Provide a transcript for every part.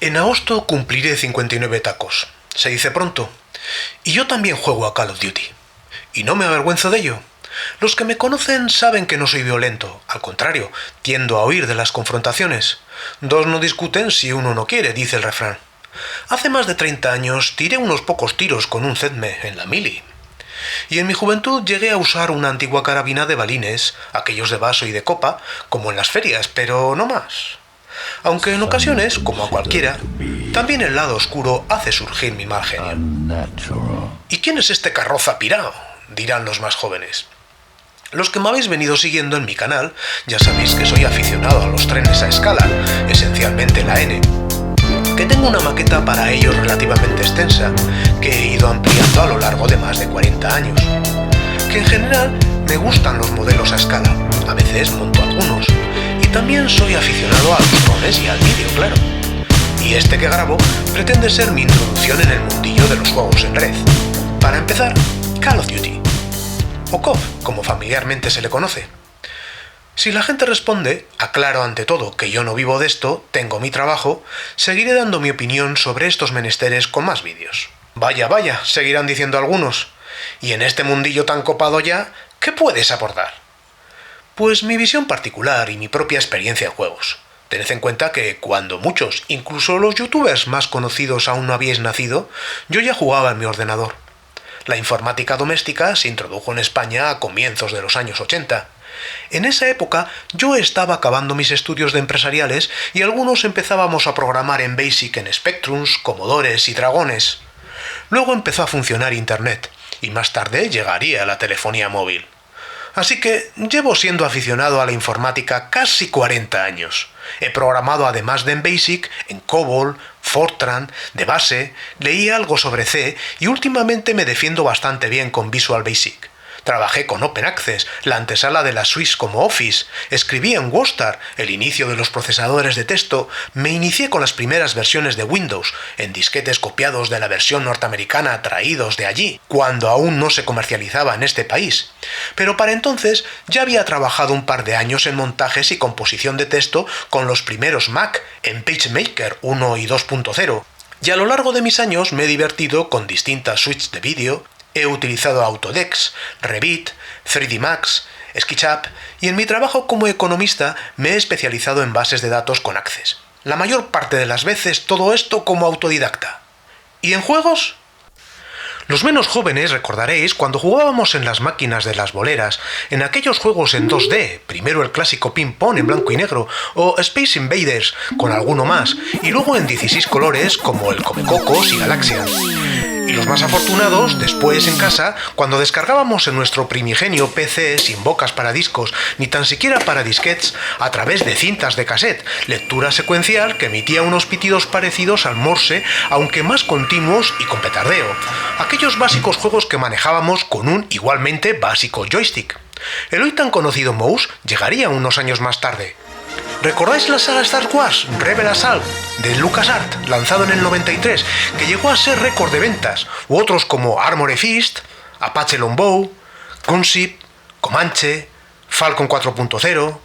En agosto cumpliré 59 tacos. Se dice pronto. Y yo también juego a Call of Duty. Y no me avergüenzo de ello. Los que me conocen saben que no soy violento. Al contrario, tiendo a huir de las confrontaciones. Dos no discuten si uno no quiere, dice el refrán. Hace más de 30 años tiré unos pocos tiros con un ZM en la mili. Y en mi juventud llegué a usar una antigua carabina de balines, aquellos de vaso y de copa, como en las ferias, pero no más. Aunque en ocasiones, como a cualquiera, también el lado oscuro hace surgir mi mal genio. ¿Y quién es este carroza pirao?, dirán los más jóvenes. Los que me habéis venido siguiendo en mi canal ya sabéis que soy aficionado a los trenes a escala, esencialmente la N, que tengo una maqueta para ellos relativamente extensa, que he ido ampliando a lo largo de más de 40 años. Que en general me gustan los modelos a escala, a veces monto algunos, y también soy aficionado a los drones y al vídeo, claro. Y este que grabo pretende ser mi introducción en el mundillo de los juegos en red. Para empezar, Call of Duty, o COD, como familiarmente se le conoce. Si la gente responde, aclaro ante todo que yo no vivo de esto, tengo mi trabajo, seguiré dando mi opinión sobre estos menesteres con más vídeos. Vaya, vaya, seguirán diciendo algunos. Y en este mundillo tan copado ya, ¿qué puedes aportar? Pues mi visión particular y mi propia experiencia en juegos. Tened en cuenta que cuando muchos, incluso los youtubers más conocidos aún no habíais nacido, yo ya jugaba en mi ordenador. La informática doméstica se introdujo en España a comienzos de los años 80. En esa época yo estaba acabando mis estudios de empresariales y algunos empezábamos a programar en BASIC en Spectrums, Commodores y Dragones. Luego empezó a funcionar Internet y más tarde llegaría la telefonía móvil. Así que llevo siendo aficionado a la informática casi 40 años. He programado además de en BASIC, en COBOL, Fortran, de base, leí algo sobre C y últimamente me defiendo bastante bien con Visual Basic. Trabajé con Open Access, la antesala de la Suisse como Office, escribí en WordStar, el inicio de los procesadores de texto, me inicié con las primeras versiones de Windows, en disquetes copiados de la versión norteamericana traídos de allí, cuando aún no se comercializaba en este país. Pero para entonces ya había trabajado un par de años en montajes y composición de texto con los primeros Mac, en PageMaker 1 y 2.0. Y a lo largo de mis años me he divertido con distintas suites de vídeo. He utilizado Autodesk, Revit, 3D Max, SketchUp y en mi trabajo como economista me he especializado en bases de datos con Access. La mayor parte de las veces todo esto como autodidacta. ¿Y en juegos? Los menos jóvenes recordaréis cuando jugábamos en las máquinas de las boleras, en aquellos juegos en 2D, primero el clásico ping-pong en blanco y negro, o Space Invaders con alguno más, y luego en 16 colores como el Comecocos y Galaxian. Y los más afortunados, después en casa, cuando descargábamos en nuestro primigenio PC sin bocas para discos, ni tan siquiera para disquetes, a través de cintas de cassette, lectura secuencial que emitía unos pitidos parecidos al Morse, aunque más continuos y con petardeo. Aquellos básicos juegos que manejábamos con un igualmente básico joystick. El hoy tan conocido mouse llegaría unos años más tarde. ¿Recordáis la saga Star Wars Rebel Assault de LucasArts, lanzado en el 93, que llegó a ser récord de ventas? U otros como Armored Fist, Apache Longbow, Gunship, Comanche, Falcon 4.0,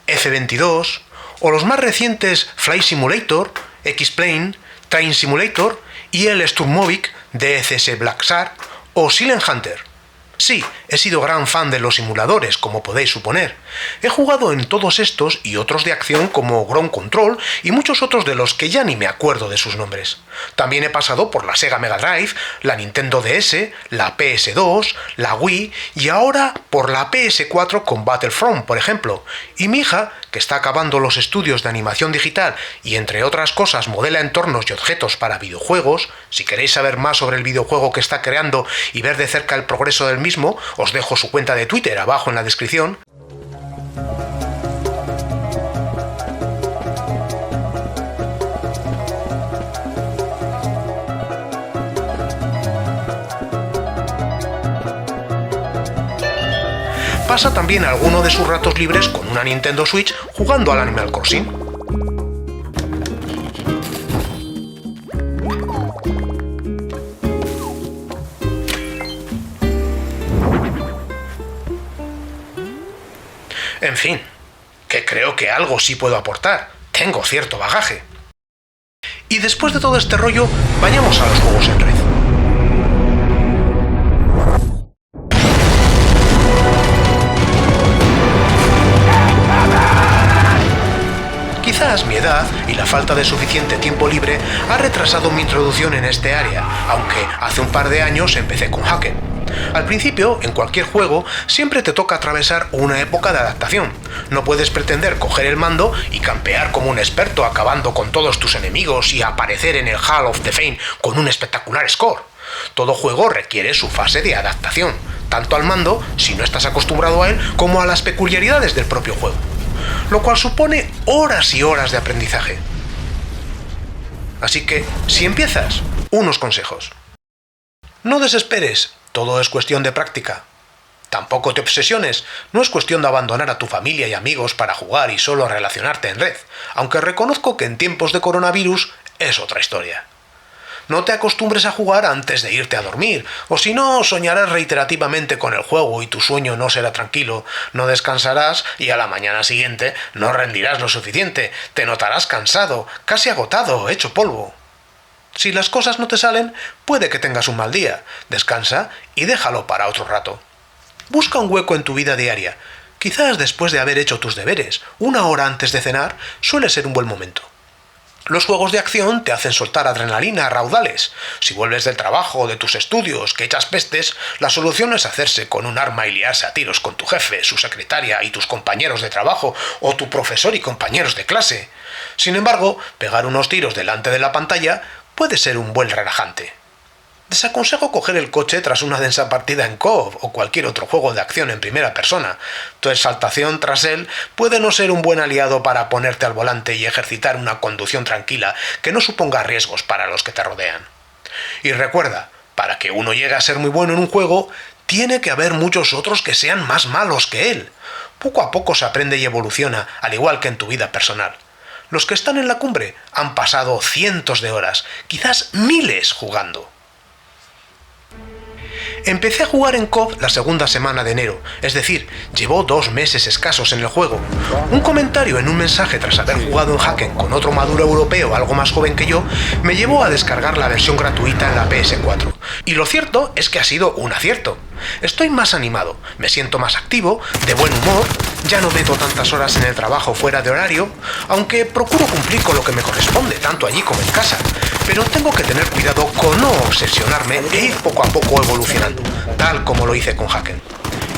F-22, o los más recientes Flight Simulator, X-Plane, Train Simulator y el Sturmovik DCS Black Shark o Silent Hunter. Sí, he sido gran fan de los simuladores, como podéis suponer. He jugado en todos estos y otros de acción como Ground Control y muchos otros de los que ya ni me acuerdo de sus nombres. También he pasado por la Sega Mega Drive, la Nintendo DS, la PS2, la Wii y ahora por la PS4 con Battlefront, por ejemplo. Y mi hija, que está acabando los estudios de animación digital y entre otras cosas modela entornos y objetos para videojuegos, si queréis saber más sobre el videojuego que está creando y ver de cerca el progreso del mismo, os dejo su cuenta de Twitter abajo en la descripción. Pasa también alguno de sus ratos libres con una Nintendo Switch jugando al Animal Crossing. En fin, que creo que algo sí puedo aportar. Tengo cierto bagaje. Y después de todo este rollo, vayamos a los juegos en red. Quizás mi edad y la falta de suficiente tiempo libre ha retrasado mi introducción en este área, aunque hace un par de años empecé con Hacken. Al principio, en cualquier juego, siempre te toca atravesar una época de adaptación. No puedes pretender coger el mando y campear como un experto acabando con todos tus enemigos y aparecer en el Hall of the Fame con un espectacular score. Todo juego requiere su fase de adaptación, tanto al mando, si no estás acostumbrado a él, como a las peculiaridades del propio juego, lo cual supone horas y horas de aprendizaje. Así que, si empiezas, unos consejos. No desesperes, todo es cuestión de práctica. Tampoco te obsesiones, no es cuestión de abandonar a tu familia y amigos para jugar y solo relacionarte en red, aunque reconozco que en tiempos de coronavirus es otra historia. No te acostumbres a jugar antes de irte a dormir, o si no, soñarás reiterativamente con el juego y tu sueño no será tranquilo, no descansarás y a la mañana siguiente no rendirás lo suficiente, te notarás cansado, casi agotado, hecho polvo. Si las cosas no te salen, puede que tengas un mal día, descansa y déjalo para otro rato. Busca un hueco en tu vida diaria, quizás después de haber hecho tus deberes, una hora antes de cenar, suele ser un buen momento. Los juegos de acción te hacen soltar adrenalina a raudales. Si vuelves del trabajo o de tus estudios que echas pestes, la solución no es hacerse con un arma y liarse a tiros con tu jefe, su secretaria y tus compañeros de trabajo, o tu profesor y compañeros de clase. Sin embargo, pegar unos tiros delante de la pantalla puede ser un buen relajante. Desaconsejo coger el coche tras una densa partida en co-op o cualquier otro juego de acción en primera persona. Tu exaltación tras él puede no ser un buen aliado para ponerte al volante y ejercitar una conducción tranquila que no suponga riesgos para los que te rodean. Y recuerda, para que uno llegue a ser muy bueno en un juego, tiene que haber muchos otros que sean más malos que él. Poco a poco se aprende y evoluciona, al igual que en tu vida personal. Los que están en la cumbre han pasado cientos de horas, quizás miles jugando. Empecé a jugar en COD la segunda semana de enero, es decir, llevo 2 meses escasos en el juego. Un comentario en un mensaje tras haber jugado en Hacken con otro maduro europeo algo más joven que yo, me llevó a descargar la versión gratuita en la PS4. Y lo cierto es que ha sido un acierto. Estoy más animado, me siento más activo, de buen humor, ya no meto tantas horas en el trabajo fuera de horario, aunque procuro cumplir con lo que me corresponde, tanto allí como en casa. Pero tengo que tener cuidado con no obsesionarme e ir poco a poco evolucionando, tal como lo hice con Hacken.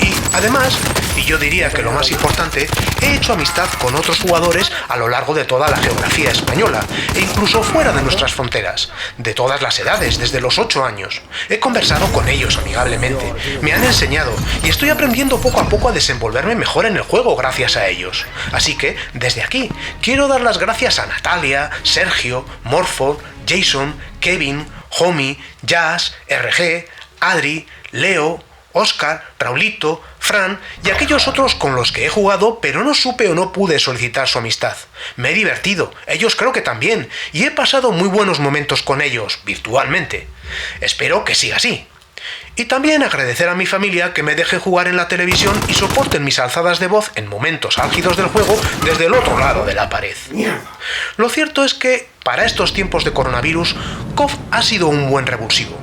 Y además, y yo diría que lo más importante, he hecho amistad con otros jugadores a lo largo de toda la geografía española, e incluso fuera de nuestras fronteras, de todas las edades, desde los 8 años. He conversado con ellos amigablemente, me han enseñado, y estoy aprendiendo poco a poco a desenvolverme mejor en el juego gracias a ellos. Así que, desde aquí, quiero dar las gracias a Natalia, Sergio, Morford, Jason, Kevin, Homie, Jazz, RG, Adri, Leo, Oscar, Raulito, Fran y aquellos otros con los que he jugado pero no supe o no pude solicitar su amistad. Me he divertido, ellos creo que también, y he pasado muy buenos momentos con ellos, virtualmente. Espero que siga así. Y también agradecer a mi familia que me deje jugar en la televisión y soporten mis alzadas de voz en momentos álgidos del juego desde el otro lado de la pared. Lo cierto es que, para estos tiempos de coronavirus, KOF ha sido un buen revulsivo.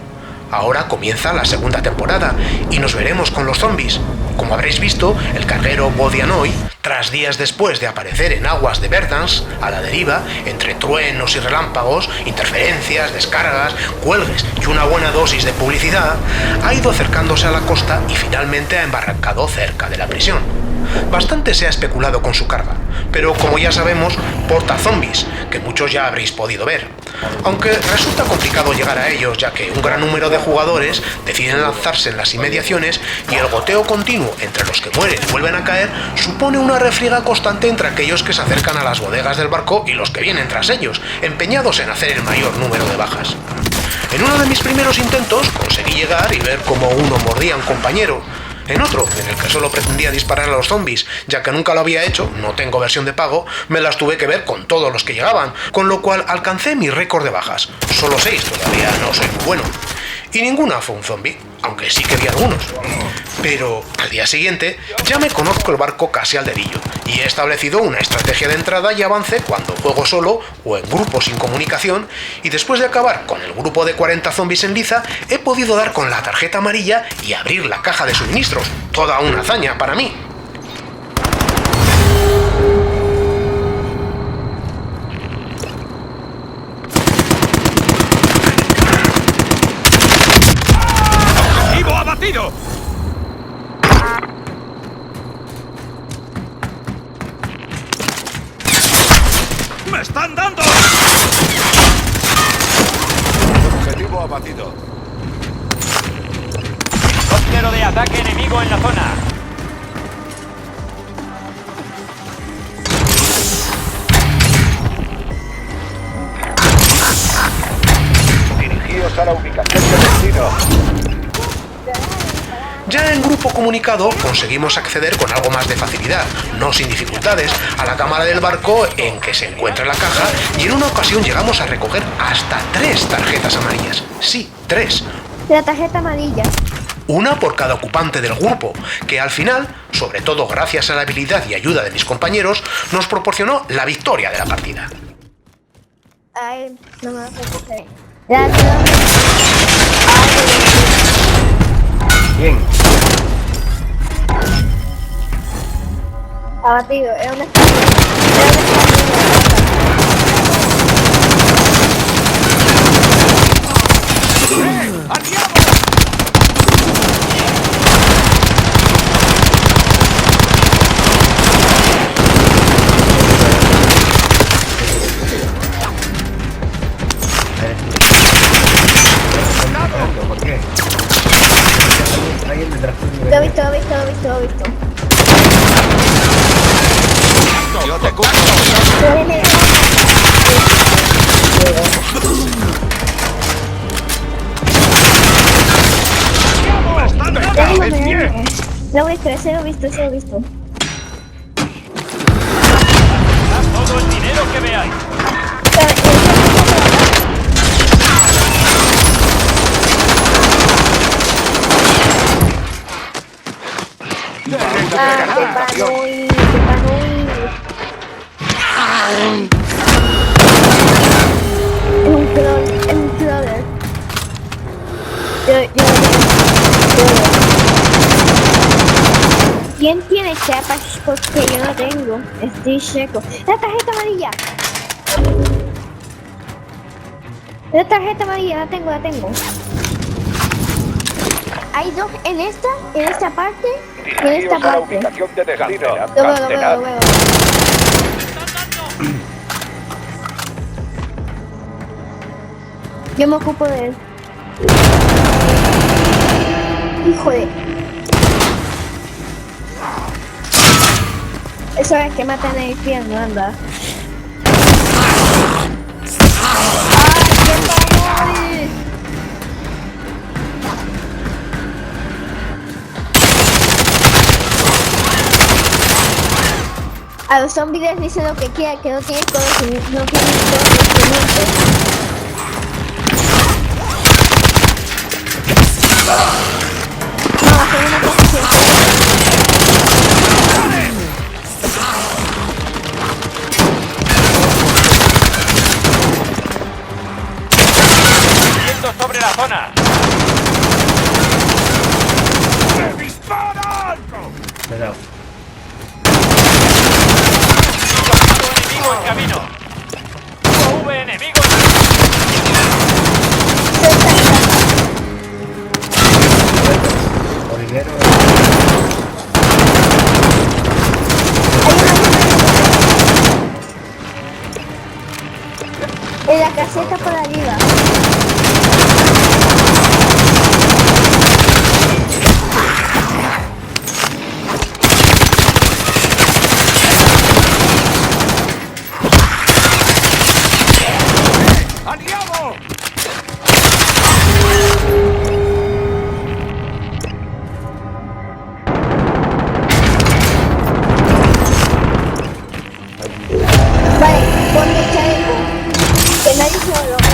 Ahora comienza la segunda temporada y nos veremos con los zombies. Como habréis visto, el carguero Bodianoy, tras días después de aparecer en aguas de Verdansk, a la deriva, entre truenos y relámpagos, interferencias, descargas, cuelgues y una buena dosis de publicidad, ha ido acercándose a la costa y finalmente ha embarrancado cerca de la prisión. Bastante se ha especulado con su carga, pero como ya sabemos, porta zombies, que muchos ya habréis podido ver. Aunque resulta complicado llegar a ellos, ya que un gran número de jugadores deciden lanzarse en las inmediaciones y el goteo continuo entre los que mueren y vuelven a caer supone una refriega constante entre aquellos que se acercan a las bodegas del barco y los que vienen tras ellos, empeñados en hacer el mayor número de bajas. En uno de mis primeros intentos conseguí llegar y ver cómo uno mordía a un compañero. En otro, en el que solo pretendía disparar a los zombies, ya que nunca lo había hecho, no tengo versión de pago, me las tuve que ver con todos los que llegaban, con lo cual alcancé mi récord de bajas. Solo 6, todavía no soy muy bueno. Y ninguna fue un zombie, aunque sí que vi algunos. Pero al Al día siguiente, ya me conozco el barco casi al dedillo y he establecido una estrategia de entrada y avance cuando juego solo o en grupo sin comunicación, y después de acabar con el grupo de 40 zombies en liza, he podido dar con la tarjeta amarilla y abrir la caja de suministros. Toda una hazaña para mí. ¡Objetivo abatido! ¡Me están dando! Objetivo abatido. Helicóptero de ataque enemigo en la zona. Dirigíos a la ubicación de destino. Ya en grupo comunicado conseguimos acceder con algo más de facilidad, no sin dificultades, a la cámara del barco en que se encuentra la caja, y en una ocasión llegamos a recoger hasta 3 tarjetas amarillas. Sí, 3. La tarjeta amarilla. Una por cada ocupante del grupo, que al final, sobre todo gracias a la habilidad y ayuda de mis compañeros, nos proporcionó la victoria de la partida. Ay, no me vas a coger. Bien. Abatido, es una ¿Por qué? Alguien detrás tuyo. Lo he visto. Yo te cubro. ¡Me están dando! ¡Es bien! Lo he visto. Haz todo el dinero que veáis. Es un crawler. ¿Quién tiene chapas? Porque yo no tengo. Estoy seco. La tarjeta amarilla. La tarjeta amarilla, la tengo. Hay dos en esta parte y en esta Dirigíos a la parte. ubicación de destino. Lo veo. Yo me ocupo de él. Hijo de... Eso es que matan el infierno, anda. A los zombies les dice lo que quieran, que no tienen conocimiento, no tienen conocimiento. No, hacer una posición. Viento sobre la zona. ¡Me disparan! Cuidado. Enemigo en camino. V enemigo. Hormiguero. En la caseta por arriba. ¡Aliado! Vale, ponme el chaleco. Que nadie se lo robe.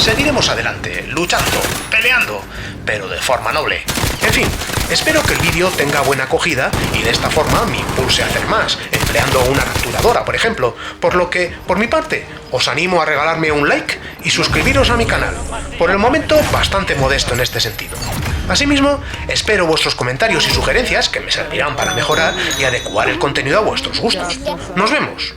seguiremos adelante, luchando, peleando, pero de forma noble. En fin, espero que el vídeo tenga buena acogida y de esta forma me impulse a hacer más, empleando una capturadora, por ejemplo, por lo que, por mi parte, os animo a regalarme un like y suscribiros a mi canal, por el momento bastante modesto en este sentido. Asimismo, espero vuestros comentarios y sugerencias que me servirán para mejorar y adecuar el contenido a vuestros gustos. ¡Nos vemos!